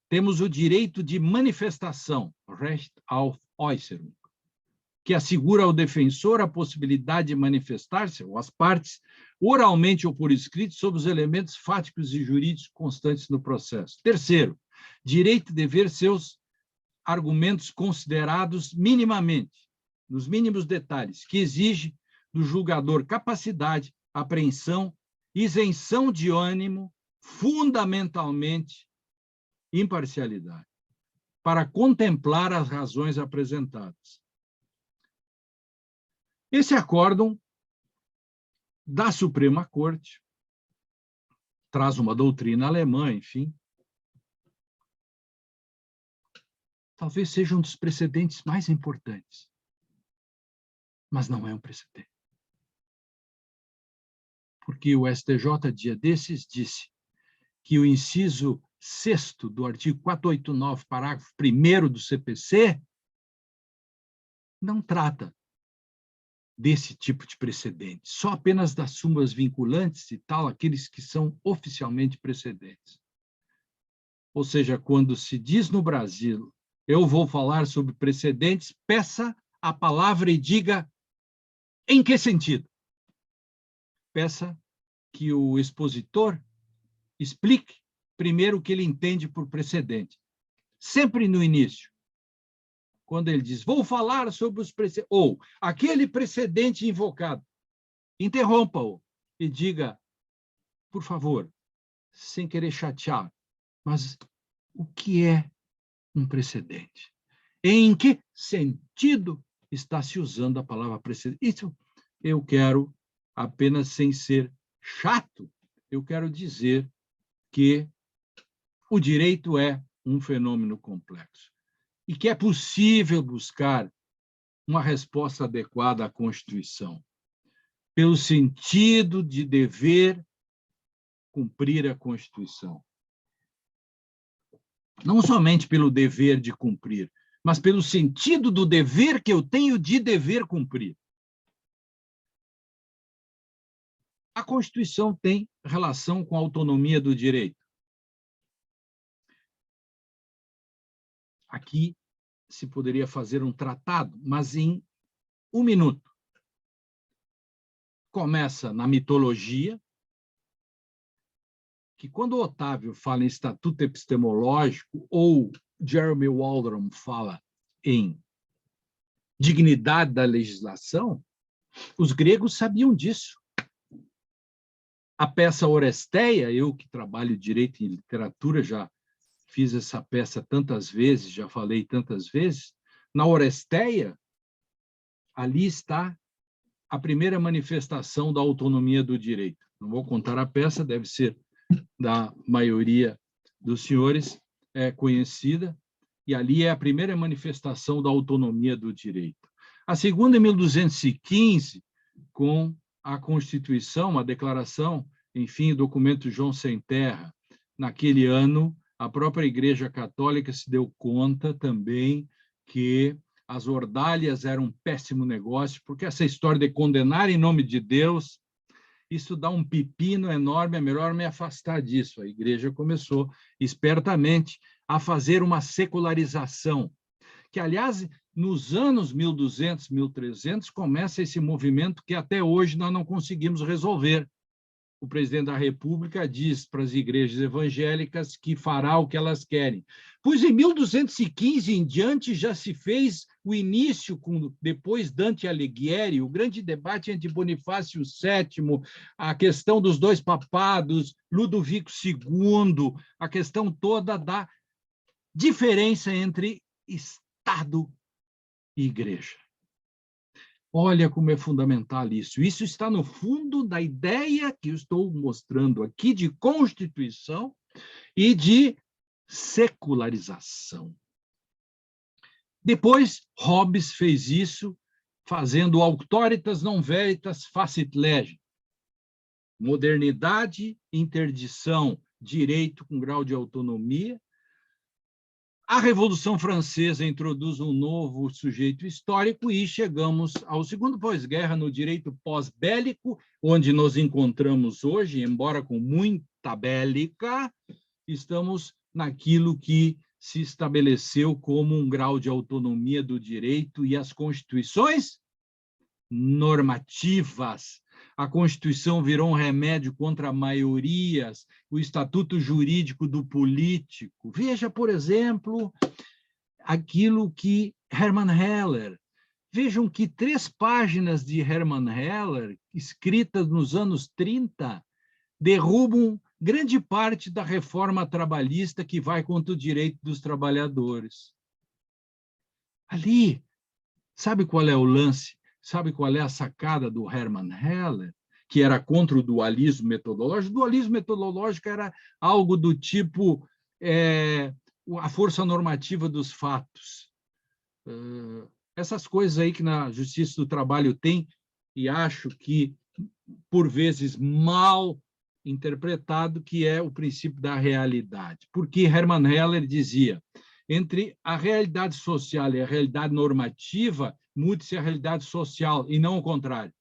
temos o direito de manifestação, Recht auf Äußerung, que assegura ao defensor a possibilidade de manifestar-se, ou as partes, oralmente ou por escrito, sobre os elementos fáticos e jurídicos constantes no processo. Terceiro, direito de ver seus argumentos considerados minimamente, nos mínimos detalhes, que exige do julgador capacidade, apreensão, isenção de ânimo, fundamentalmente imparcialidade, para contemplar as razões apresentadas. Esse acórdão da Suprema Corte traz uma doutrina alemã, enfim. Talvez seja um dos precedentes mais importantes, mas não é um precedente. Porque o STJ, dia desses, disse que o inciso 6º do artigo 489, parágrafo 1º do CPC, não trata desse tipo de precedente, só apenas das súmulas vinculantes e tal, aqueles que são oficialmente precedentes. Ou seja, quando se diz no Brasil, eu vou falar sobre precedentes, peça a palavra e diga em que sentido. Peça que o expositor explique primeiro o que ele entende por precedente. Sempre no início. Quando ele diz, vou falar sobre os precedentes, ou aquele precedente invocado, interrompa-o e diga, por favor, sem querer chatear, mas o que é um precedente? Em que sentido está se usando a palavra precedente? Isso eu quero, apenas sem ser chato, eu quero dizer que o direito é um fenômeno complexo e que é possível buscar uma resposta adequada à Constituição, pelo sentido de dever cumprir a Constituição. Não somente pelo dever de cumprir, mas pelo sentido do dever que eu tenho de dever cumprir. A Constituição tem relação com a autonomia do direito. Aqui se poderia fazer um tratado, mas em 1 minuto. Começa na mitologia, que quando Otávio fala em estatuto epistemológico, ou Jeremy Waldron fala em dignidade da legislação, os gregos sabiam disso. A peça Oresteia, eu que trabalho direito em literatura, já fiz essa peça tantas vezes, já falei tantas vezes, na Oresteia, ali está a primeira manifestação da autonomia do direito. Não vou contar a peça, deve ser da maioria dos senhores conhecida, e ali é a primeira manifestação da autonomia do direito. A segunda, em 1215, com a Constituição, a Declaração, enfim, o documento João Sem Terra. Naquele ano, a própria Igreja Católica se deu conta também que as ordalhas eram um péssimo negócio, porque essa história de condenar em nome de Deus, isso dá um pepino enorme, é melhor me afastar disso. A Igreja começou espertamente a fazer uma secularização, que, aliás, nos anos 1200, 1300, começa esse movimento que até hoje nós não conseguimos resolver. O presidente da República diz para as igrejas evangélicas que fará o que elas querem. Pois em 1215 em diante já se fez o início, depois Dante Alighieri, o grande debate entre Bonifácio VII, a questão dos dois papados, Ludovico II, a questão toda da diferença entre Estado e Igreja. Olha como é fundamental isso. Isso está no fundo da ideia que eu estou mostrando aqui de Constituição e de secularização. Depois, Hobbes fez isso, fazendo auctoritas non veritas facit legem. Modernidade, interdição, direito com grau de autonomia. A Revolução Francesa introduz um novo sujeito histórico e chegamos ao segundo pós-guerra, no direito pós-bélico, onde nos encontramos hoje, embora com muita bélica, estamos naquilo que se estabeleceu como um grau de autonomia do direito e as constituições normativas. A Constituição virou um remédio contra maiorias, o estatuto jurídico do político. Veja, por exemplo, aquilo que Hermann Heller. Vejam que 3 páginas de Hermann Heller, escritas nos anos 30, derrubam grande parte da reforma trabalhista que vai contra o direito dos trabalhadores. Ali, sabe qual é o lance? Sabe qual é a sacada do Hermann Heller, que era contra o dualismo metodológico? O dualismo metodológico era algo do tipo a força normativa dos fatos. Essas coisas aí que na Justiça do Trabalho tem, e acho que, por vezes, mal interpretado, que é o princípio da realidade. Porque Hermann Heller dizia, entre a realidade social e a realidade normativa, mude-se a realidade social, e não o contrário.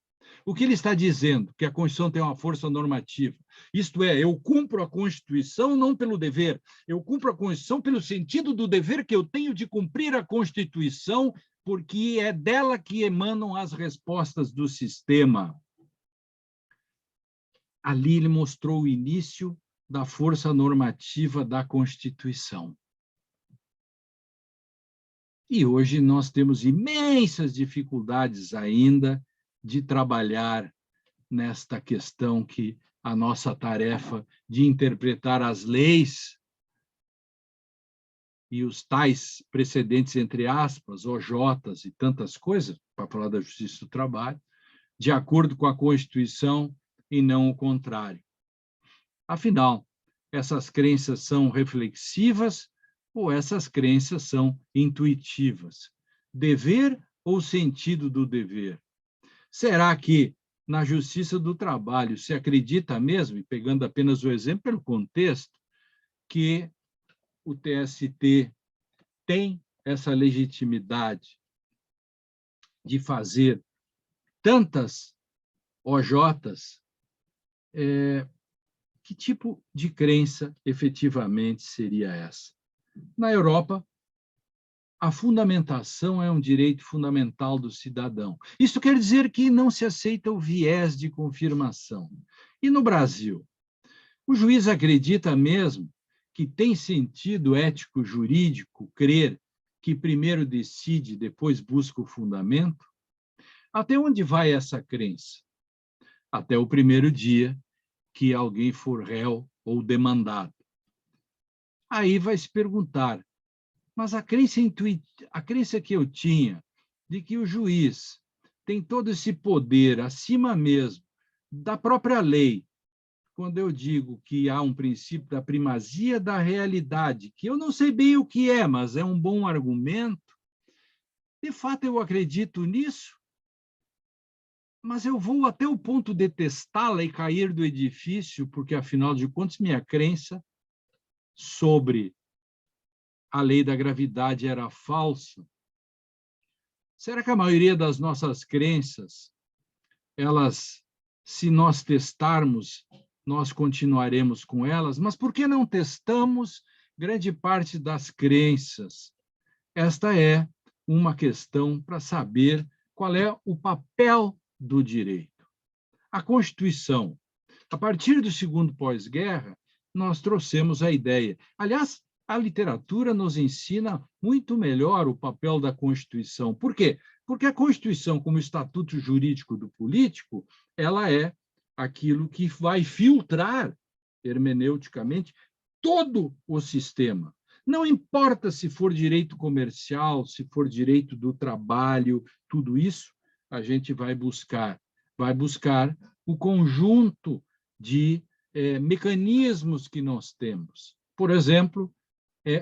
O que ele está dizendo? Que a Constituição tem uma força normativa. Isto é, eu cumpro a Constituição não pelo dever, eu cumpro a Constituição pelo sentido do dever que eu tenho de cumprir a Constituição, porque é dela que emanam as respostas do sistema. Ali ele mostrou o início da força normativa da Constituição. E hoje nós temos imensas dificuldades ainda de trabalhar nesta questão que a nossa tarefa de interpretar as leis e os tais precedentes, entre aspas, OJs e tantas coisas, para falar da Justiça do Trabalho, de acordo com a Constituição e não o contrário. Afinal, essas crenças são reflexivas ou essas crenças são intuitivas? Dever ou sentido do dever? Será que na Justiça do Trabalho se acredita mesmo, e pegando apenas o exemplo pelo contexto, que o TST tem essa legitimidade de fazer tantas OJs? Que tipo de crença efetivamente seria essa? Na Europa, a fundamentação é um direito fundamental do cidadão. Isso quer dizer que não se aceita o viés de confirmação. E no Brasil, o juiz acredita mesmo que tem sentido ético-jurídico crer que primeiro decide, depois busca o fundamento? Até onde vai essa crença? Até o primeiro dia que alguém for réu ou demandado. Aí vai se perguntar, Mas a crença que eu tinha de que o juiz tem todo esse poder acima mesmo da própria lei, quando eu digo que há um princípio da primazia da realidade, que eu não sei bem o que é, mas é um bom argumento, de fato eu acredito nisso, mas eu vou até o ponto de testá-la e cair do edifício, porque, afinal de contas, minha crença sobre a lei da gravidade era falsa. Será que a maioria das nossas crenças, elas, se nós testarmos, nós continuaremos com elas? Mas por que não testamos grande parte das crenças? Esta é uma questão para saber qual é o papel do direito. A Constituição, a partir do segundo pós-guerra, nós trouxemos a ideia. Aliás, a literatura nos ensina muito melhor o papel da Constituição. Por quê? Porque a Constituição, como estatuto jurídico do político, ela é aquilo que vai filtrar hermeneuticamente todo o sistema. Não importa se for direito comercial, se for direito do trabalho, tudo isso a gente vai buscar o conjunto de mecanismos que nós temos. Por exemplo,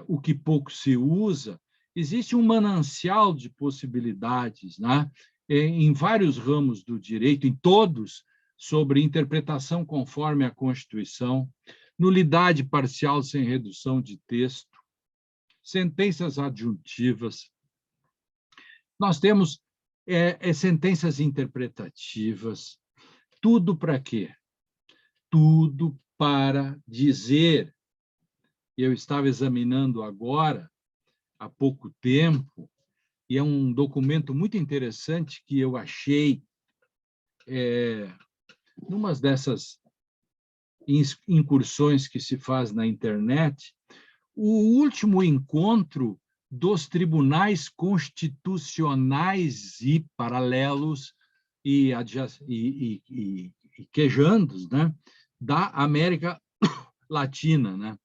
o que pouco se usa, existe um manancial de possibilidades, né? Em vários ramos do direito, em todos, sobre interpretação conforme a Constituição, nulidade parcial sem redução de texto, sentenças adjuntivas. Nós temos sentenças interpretativas. Tudo para quê? Tudo para dizer. Eu estava examinando agora, há pouco tempo, e é um documento muito interessante que eu achei numa dessas incursões que se faz na internet, o último encontro dos tribunais constitucionais e paralelos e quejandos, né, da América Latina, né,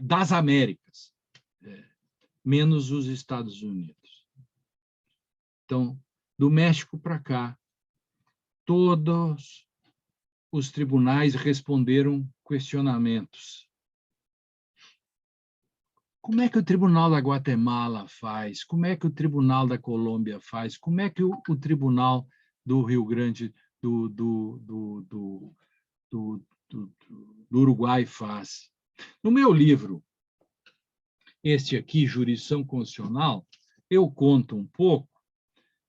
das Américas, menos os Estados Unidos. Então, do México para cá, todos os tribunais responderam questionamentos. Como é que o Tribunal da Guatemala faz? Como é que o Tribunal da Colômbia faz? Como é que o Tribunal do Rio Grande do Uruguai faz? No meu livro, este aqui, Jurisdição Constitucional, eu conto um pouco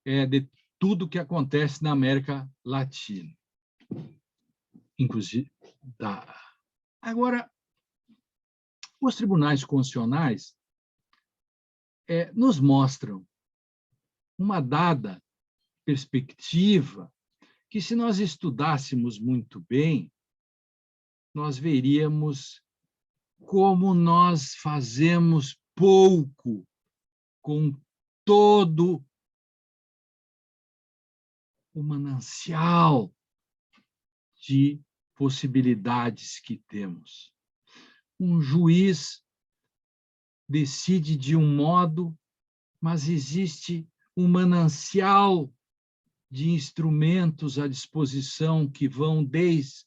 de tudo que acontece na América Latina. Inclusive, agora, os tribunais constitucionais nos mostram uma dada perspectiva que, se nós estudássemos muito bem, nós veríamos como nós fazemos pouco com todo o manancial de possibilidades que temos. Um juiz decide de um modo, mas existe um manancial de instrumentos à disposição que vão desde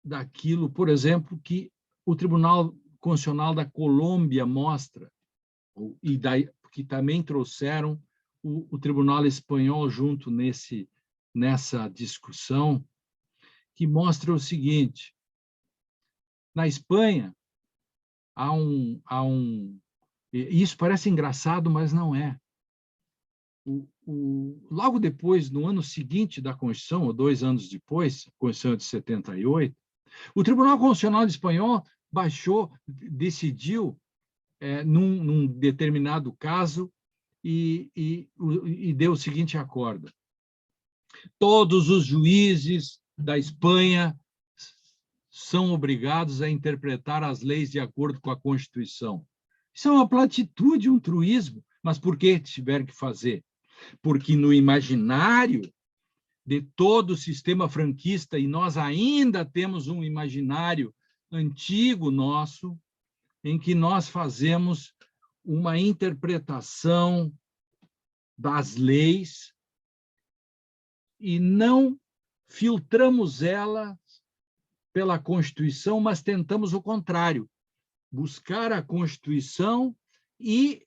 daquilo, por exemplo, que o Tribunal Constitucional da Colômbia mostra, e que também trouxeram o Tribunal Espanhol junto nessa discussão, que mostra o seguinte: na Espanha, isso parece engraçado, mas não é. Logo depois, no ano seguinte da Constituição, ou 2 anos depois, a Constituição é de 78, o Tribunal Constitucional Espanhol decidiu num determinado caso e deu o seguinte acordo: todos os juízes da Espanha são obrigados a interpretar as leis de acordo com a Constituição. Isso é uma platitude, um truísmo. Mas por que tiveram que fazer? Porque no imaginário de todo o sistema franquista, e nós ainda temos um imaginário antigo nosso, em que nós fazemos uma interpretação das leis e não filtramos elas pela Constituição, mas tentamos o contrário, buscar a Constituição e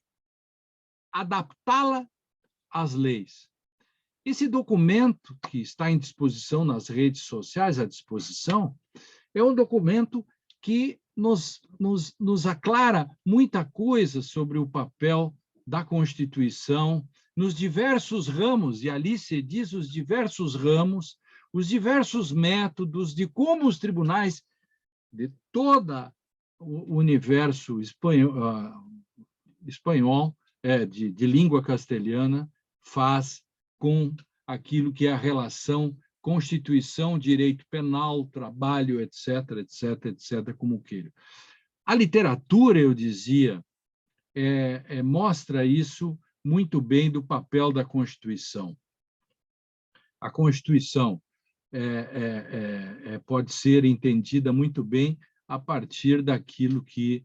adaptá-la às leis. Esse documento, que está em disposição nas redes sociais, à disposição, é um documento que nos aclara muita coisa sobre o papel da Constituição nos diversos ramos, e ali se diz os diversos ramos, os diversos métodos de como os tribunais de todo o universo espanhol de língua castelhana, faz com aquilo que é a relação Constituição, direito penal, trabalho, etc., etc., etc., como queira. A literatura, eu dizia, mostra isso muito bem do papel da Constituição. A Constituição pode ser entendida muito bem a partir daquilo que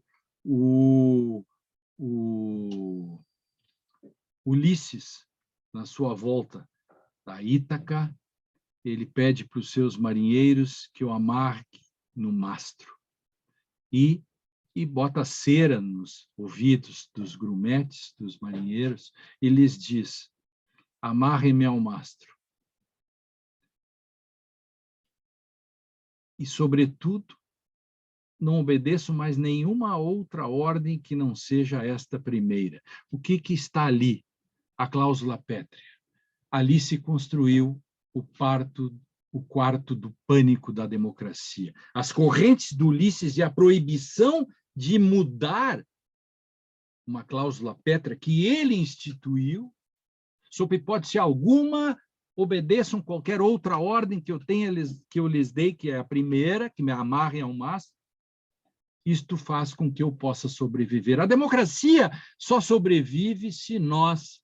Ulisses, na sua volta da Ítaca, ele pede para os seus marinheiros que o amarre no mastro e bota cera nos ouvidos dos grumetes, dos marinheiros, e lhes diz: amarrem-me ao mastro. E, sobretudo, não obedeço mais nenhuma outra ordem que não seja esta primeira. O que está ali? A cláusula pétrea. Ali se construiu o quarto do pânico da democracia. As correntes do Ulisses e a proibição de mudar uma cláusula pétrea que ele instituiu, sob hipótese alguma, obedeçam qualquer outra ordem que eu lhes dei, que é a primeira, que me amarrem ao mastro. Isto faz com que eu possa sobreviver. A democracia só sobrevive se nós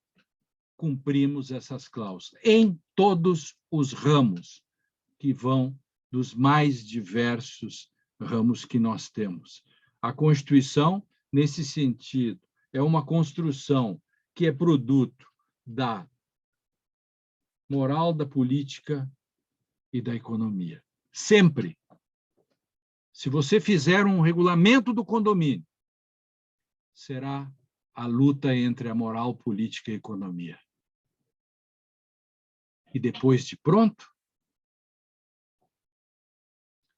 cumprimos essas cláusulas, em todos os ramos, que vão dos mais diversos ramos que nós temos. A Constituição, nesse sentido, é uma construção que é produto da moral, da política e da economia. Sempre. Se você fizer um regulamento do condomínio, será a luta entre a moral, política e economia. E depois de pronto,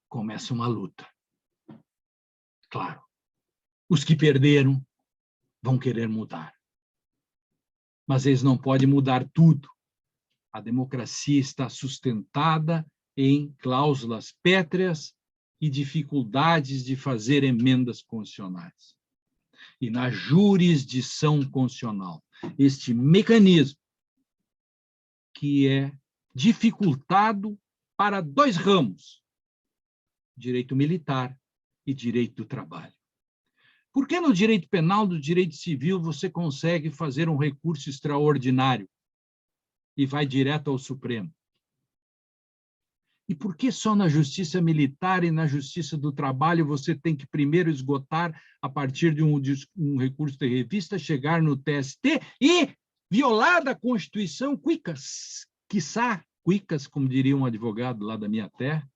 começa uma luta. Claro, os que perderam vão querer mudar. Mas eles não podem mudar tudo. A democracia está sustentada em cláusulas pétreas e dificuldades de fazer emendas constitucionais. E na jurisdição constitucional, este mecanismo que é dificultado para dois ramos, direito militar e direito do trabalho. Por que no direito penal, no direito civil, você consegue fazer um recurso extraordinário e vai direto ao Supremo? E por que só na justiça militar e na justiça do trabalho você tem que primeiro esgotar, a partir de um recurso de revista, chegar no TST e, violada a Constituição, quiçá, como diria um advogado lá da minha terra,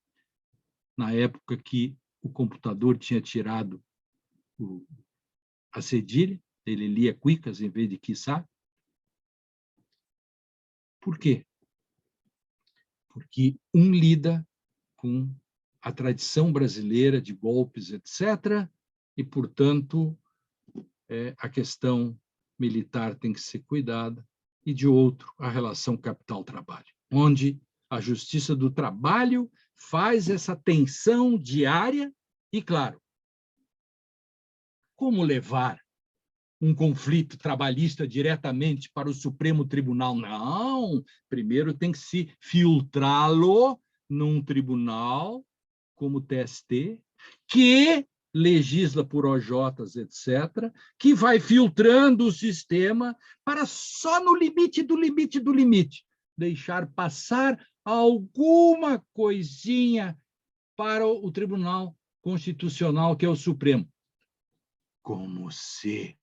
na época que o computador tinha tirado a cedilha, ele lia cuicas em vez de quiçá. Por quê? Porque um lida com a tradição brasileira de golpes, etc., e, portanto, a questão militar tem que ser cuidada, e, de outro, a relação capital-trabalho, onde a justiça do trabalho faz essa tensão diária e, claro, como levar um conflito trabalhista diretamente para o Supremo Tribunal? Não, primeiro tem que se filtrá-lo num tribunal como o TST, que legisla por OJs, etc., que vai filtrando o sistema para só no limite do limite do limite deixar passar alguma coisinha para o Tribunal Constitucional, que é o Supremo. Como se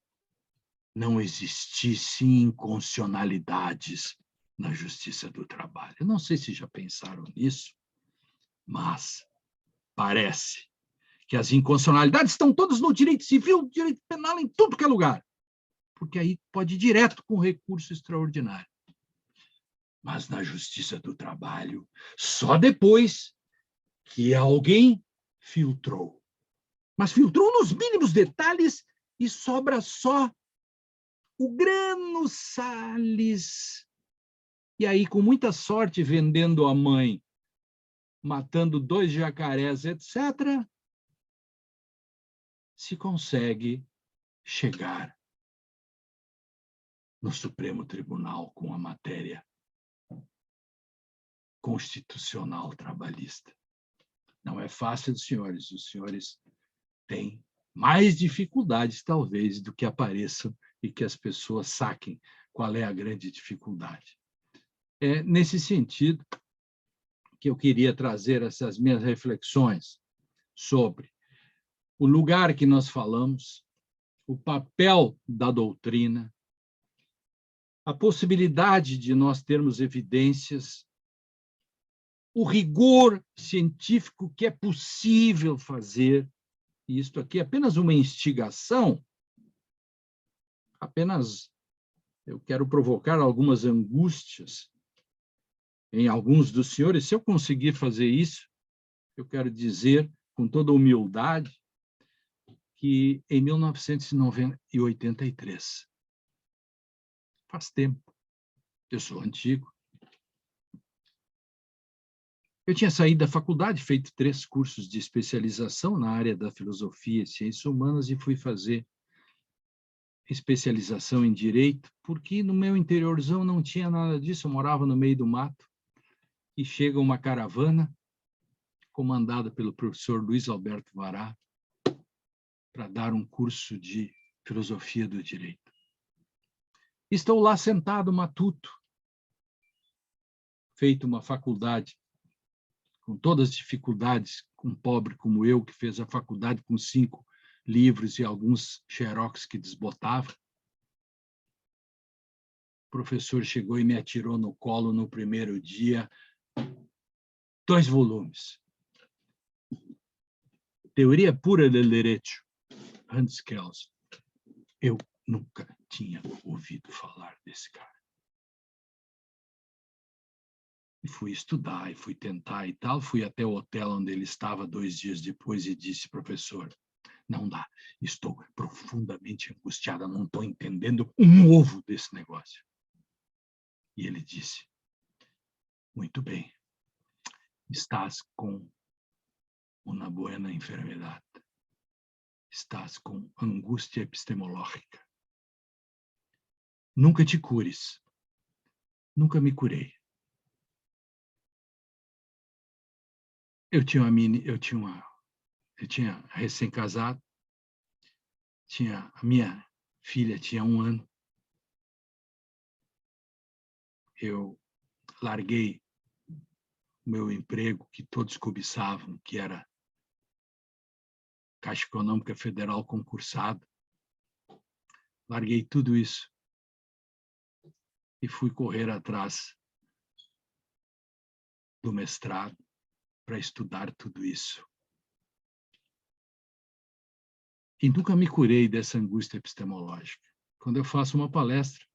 não existissem inconstitucionalidades na justiça do trabalho. Eu não sei se já pensaram nisso, mas parece que as inconstitucionalidades estão todas no direito civil, direito penal, em tudo que é lugar, porque aí pode ir direto com recurso extraordinário. Mas na justiça do trabalho, só depois que alguém filtrou. Mas filtrou nos mínimos detalhes e sobra só o grano Salles. E aí, com muita sorte, vendendo a mãe, matando 2 jacarés, etc., se consegue chegar no Supremo Tribunal com a matéria constitucional trabalhista. Não é fácil, senhores. Os senhores têm mais dificuldades, talvez, do que apareçam e que as pessoas saquem qual é a grande dificuldade. É nesse sentido que eu queria trazer essas minhas reflexões sobre o lugar que nós falamos, o papel da doutrina, a possibilidade de nós termos evidências, o rigor científico que é possível fazer. E isto aqui é apenas uma instigação, apenas eu quero provocar algumas angústias em alguns dos senhores. Se eu conseguir fazer isso, eu quero dizer, com toda humildade, que em 1983, faz tempo, eu sou antigo, eu tinha saído da faculdade, feito 3 cursos de especialização na área da filosofia e ciências humanas e fui fazer especialização em direito, porque no meu interiorzão não tinha nada disso, eu morava no meio do mato, e chega uma caravana comandada pelo professor Luiz Alberto Vará para dar um curso de filosofia do direito. Estou lá sentado, matuto, feito uma faculdade com todas as dificuldades, um pobre como eu, que fez a faculdade com 5 livros e alguns xerox que desbotava. O professor chegou e me atirou no colo no primeiro dia 2 volumes. Teoria Pura del Derecho, Hans Kelsen. Eu nunca tinha ouvido falar desse cara. E fui estudar, e fui tentar e tal. Fui até o hotel onde ele estava 2 dias depois e disse, professor, não dá, estou profundamente angustiada, não estou entendendo um ovo desse negócio. E ele disse, muito bem, estás com uma buena enfermidade, estás com angústia epistemológica. Nunca te cures. Nunca me curei. Eu tinha recém-casado, a minha filha tinha 1 ano. Eu larguei o meu emprego, que todos cobiçavam, que era Caixa Econômica Federal concursado. Larguei tudo isso e fui correr atrás do mestrado para estudar tudo isso. E nunca me curei dessa angústia epistemológica. Quando eu faço uma palestra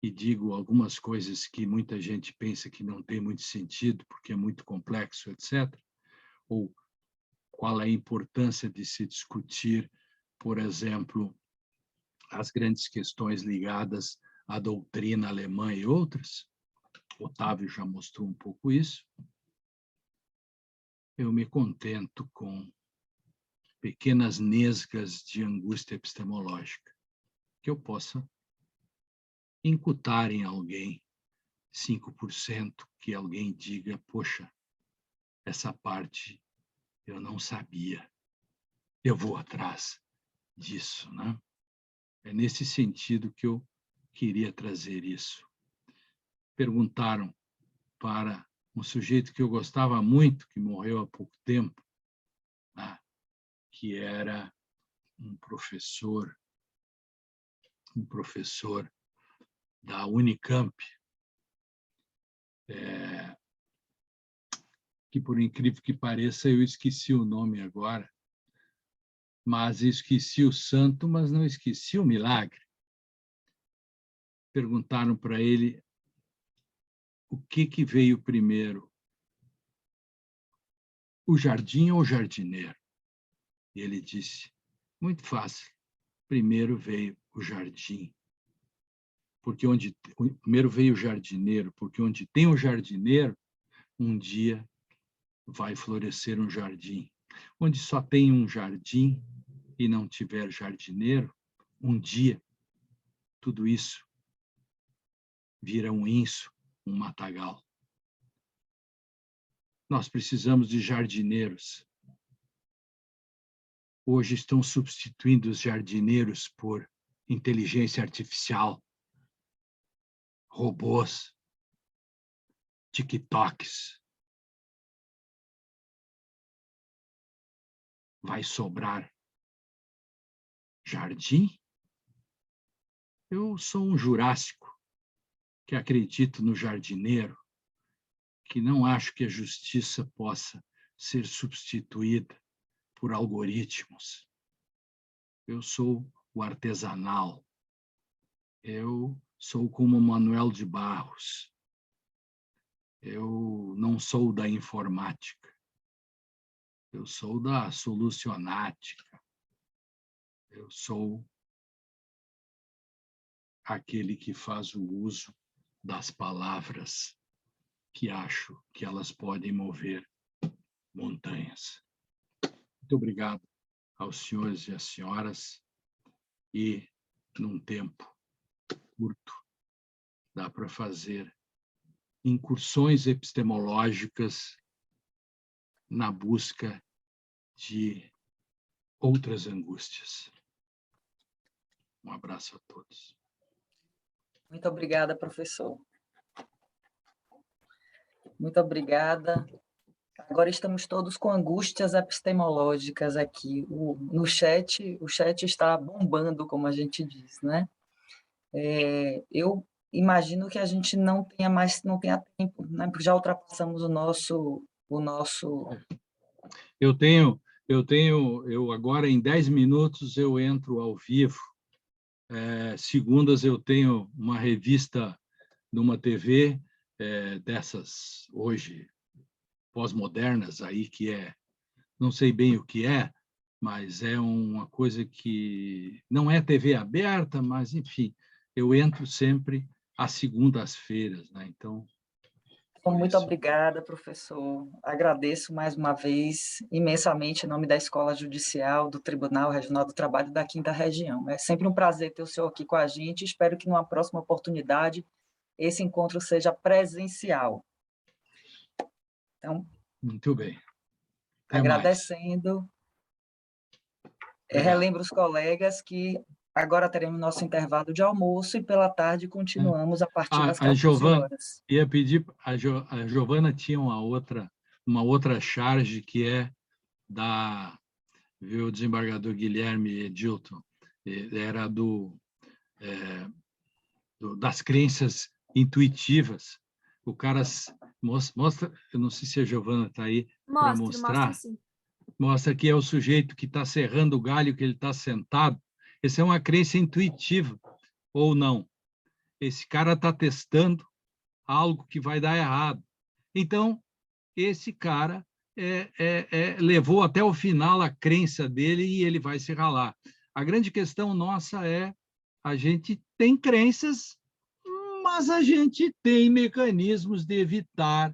e digo algumas coisas que muita gente pensa que não tem muito sentido, porque é muito complexo, etc., ou qual é a importância de se discutir, por exemplo, as grandes questões ligadas à doutrina alemã e outras, Otávio já mostrou um pouco isso, eu me contento com pequenas nesgas de angústia epistemológica, que eu possa incutar em alguém 5%, que alguém diga, poxa, essa parte eu não sabia, eu vou atrás disso, né? É nesse sentido que eu queria trazer isso. Perguntaram para um sujeito que eu gostava muito, que morreu há pouco tempo, né? Que era um professor um professor da Unicamp, que, por incrível que pareça, eu esqueci o nome agora, mas esqueci o santo, mas não esqueci o milagre. Perguntaram para ele o que veio primeiro, o jardim ou o jardineiro? E ele disse, muito fácil, primeiro veio o jardim. Primeiro veio o jardineiro, porque onde tem um jardineiro, um dia vai florescer um jardim. Onde só tem um jardim e não tiver jardineiro, um dia tudo isso vira um inso, um matagal. Nós precisamos de jardineiros. Hoje estão substituindo os jardineiros por inteligência artificial, robôs, TikToks. Vai sobrar jardim? Eu sou um jurássico que acredito no jardineiro, que não acho que a justiça possa ser substituída por algoritmos. Eu sou o artesanal. Eu sou como Manuel de Barros. Eu não sou da informática. Eu sou da solucionática. Eu sou aquele que faz o uso das palavras que acho que elas podem mover montanhas. Muito obrigado aos senhores e às senhoras. E, num tempo curto, dá para fazer incursões epistemológicas na busca de outras angústias. Um abraço a todos. Muito obrigada, professor. Muito obrigada. Agora estamos todos com angústias epistemológicas aqui. No chat, o chat está bombando, como a gente diz, né? Eu imagino que a gente não tenha tempo, né? Porque já ultrapassamos o nosso... Eu agora, em 10 minutos, eu entro ao vivo. Segundas, eu tenho uma revista numa TV, dessas, hoje, pós-modernas, aí, que não sei bem o que é, mas é uma coisa que não é TV aberta, mas, enfim, eu entro sempre às segundas-feiras, né? Então, Muito obrigada, professor. Agradeço mais uma vez imensamente em nome da Escola Judicial do Tribunal Regional do Trabalho da 5ª Região. É sempre um prazer ter o senhor aqui com a gente. Espero que numa próxima oportunidade esse encontro seja presencial. Então, muito bem. Até agradecendo. Relembro os colegas que agora teremos nosso intervalo de almoço e pela tarde continuamos a partir das 14 horas. Ia pedir, a Giovana tinha uma outra charge que é o desembargador Guilherme Edilton, era das crenças intuitivas. O cara mostra, eu não sei se a Giovana está aí para mostrar, mostra que é o sujeito que está serrando o galho, que ele está sentado. Essa é uma crença intuitiva, ou não. Esse cara está testando algo que vai dar errado. Então, esse cara levou até o final a crença dele e ele vai se ralar. A grande questão nossa a gente tem crenças, mas a gente tem mecanismos de evitar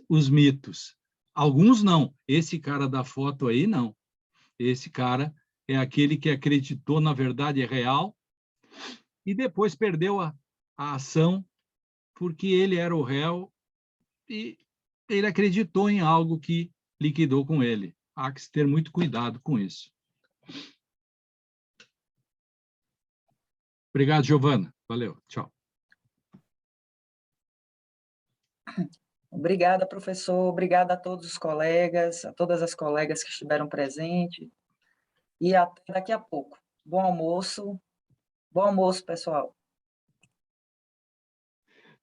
os mitos. Alguns não. Esse cara da foto aí, não. Esse cara é aquele que acreditou na verdade real e depois perdeu a ação porque ele era o réu e ele acreditou em algo que liquidou com ele. Há que ter muito cuidado com isso. Obrigado, Giovana. Valeu. Tchau. Obrigada, professor. Obrigada a todos os colegas, a todas as colegas que estiveram presentes. E até daqui a pouco. Bom almoço. Bom almoço, pessoal.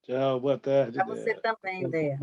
Tchau, boa tarde. Para você também, Déia.